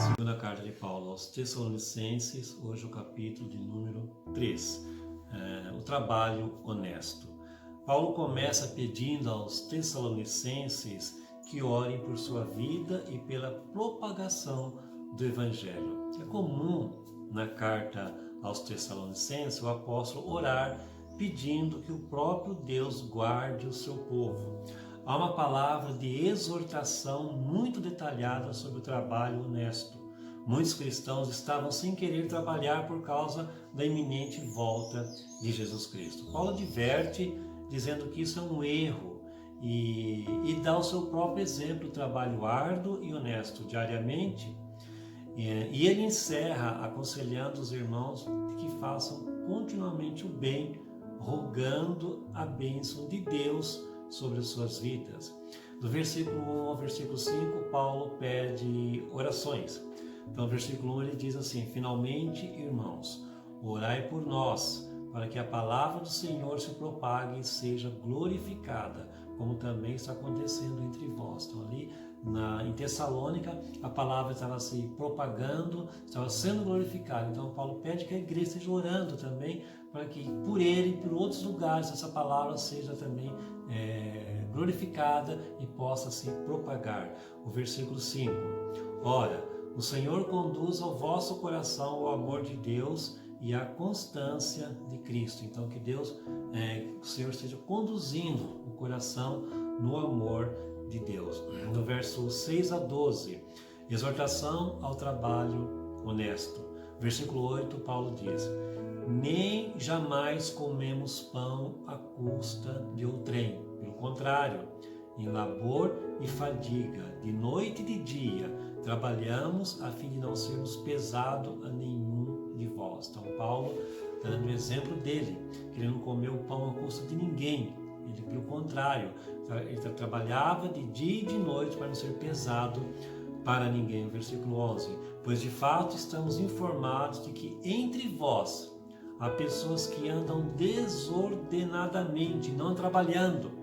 Segunda carta de Paulo aos Tessalonicenses, hoje o capítulo de número 3, o trabalho honesto. Paulo começa pedindo aos Tessalonicenses que orem por sua vida e pela propagação do Evangelho. É comum na carta aos Tessalonicenses o apóstolo orar pedindo que o próprio Deus guarde o seu povo. Há uma palavra de exortação muito detalhada sobre o trabalho honesto. Muitos cristãos estavam sem querer trabalhar por causa da iminente volta de Jesus Cristo. Paulo adverte dizendo que isso é um erro e dá o seu próprio exemplo de trabalho árduo e honesto diariamente. E ele encerra aconselhando os irmãos que façam continuamente o bem, rogando a bênção de Deus sobre as suas vidas. Do versículo 1 ao versículo 5, Paulo pede orações. Então, no versículo 1 ele diz assim: finalmente, irmãos, orai por nós, para que a palavra do Senhor se propague e seja glorificada, como também está acontecendo entre vós. Então, ali em Tessalônica, a palavra estava se propagando, estava sendo glorificada. Então, Paulo pede que a igreja esteja orando também, para que por ele e por outros lugares essa palavra seja também glorificada e possa se propagar. O versículo 5: ora, o Senhor conduz ao vosso coração o amor de Deus e a constância de Cristo. Então, que Deus, o Senhor esteja conduzindo o coração no amor de Deus. No verso 6 a 12, exortação ao trabalho honesto. Versículo 8, Paulo diz: nem jamais comemos pão à custa de outrem. Pelo contrário, em labor e fadiga, de noite e de dia, trabalhamos a fim de não sermos pesado a nenhum de vós. Então, Paulo está dando o exemplo dele, que ele não comeu pão à custa de ninguém. Ele, pelo contrário, ele trabalhava de dia e de noite para não ser pesado para ninguém. Versículo 11: pois de fato estamos informados de que entre vós há pessoas que andam desordenadamente, não trabalhando,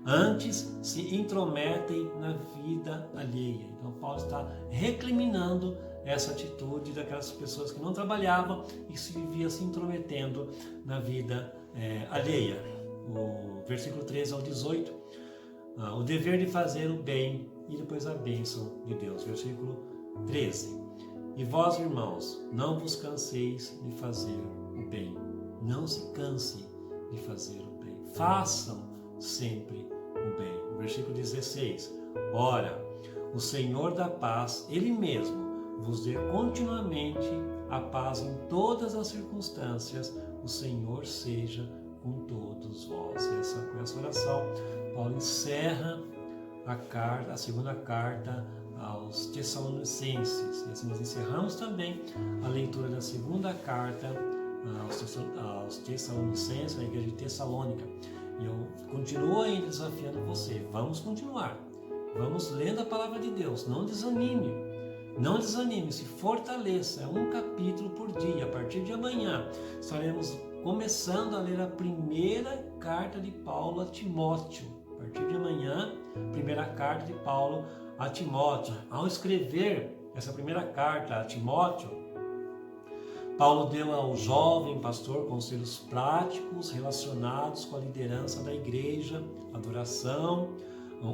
antes se intrometem na vida alheia. Então Paulo está recriminando essa atitude daquelas pessoas que não trabalhavam e se vivia se intrometendo na vida alheia. O versículo 13 ao 18, o dever de fazer o bem e depois a bênção de Deus. Versículo 13: e vós, irmãos, não vos canseis de fazer o bem. Não se canse de fazer o bem. Façam sempre o bem. Versículo 16: ora, o Senhor da paz, Ele mesmo, vos dê continuamente a paz em todas as circunstâncias. O Senhor seja com todos vós. Com essa oração, Paulo encerra a segunda carta aos Tessalonicenses. E assim nós encerramos também a leitura da segunda carta aos Tessalonicenses, na igreja de Tessalônica. E eu continuo ainda desafiando você. Vamos continuar. Vamos lendo a palavra de Deus. Não desanime. Não desanime. Se fortaleça. É um capítulo por dia. A partir de amanhã estaremos começando a ler a primeira carta de Paulo a Timóteo. A partir de amanhã, primeira carta de Paulo a Timóteo. Ao escrever essa primeira carta a Timóteo, Paulo deu ao jovem pastor conselhos práticos relacionados com a liderança da igreja, adoração,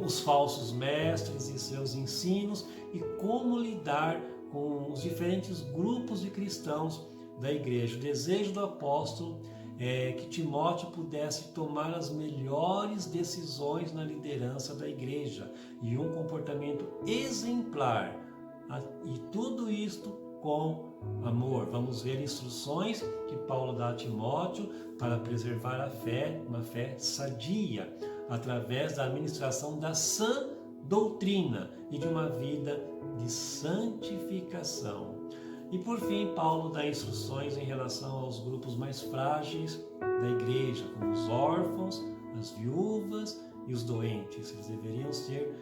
os falsos mestres e seus ensinos e como lidar com os diferentes grupos de cristãos da igreja. O desejo do apóstolo é que Timóteo pudesse tomar as melhores decisões na liderança da igreja e um comportamento exemplar. E tudo isto com amor. Vamos ver instruções que Paulo dá a Timóteo para preservar a fé, uma fé sadia, através da administração da sã doutrina e de uma vida de santificação. E por fim, Paulo dá instruções em relação aos grupos mais frágeis da igreja, como os órfãos, as viúvas e os doentes. Eles deveriam ser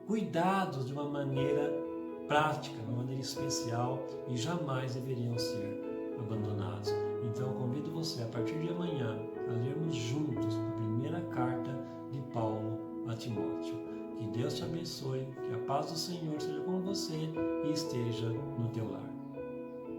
cuidados de uma maneira prática, de uma maneira especial e jamais deveriam ser abandonados. Então eu convido você a partir de amanhã a lermos juntos a primeira carta de Paulo a Timóteo. Que Deus te abençoe, que a paz do Senhor seja com você e esteja no teu lar.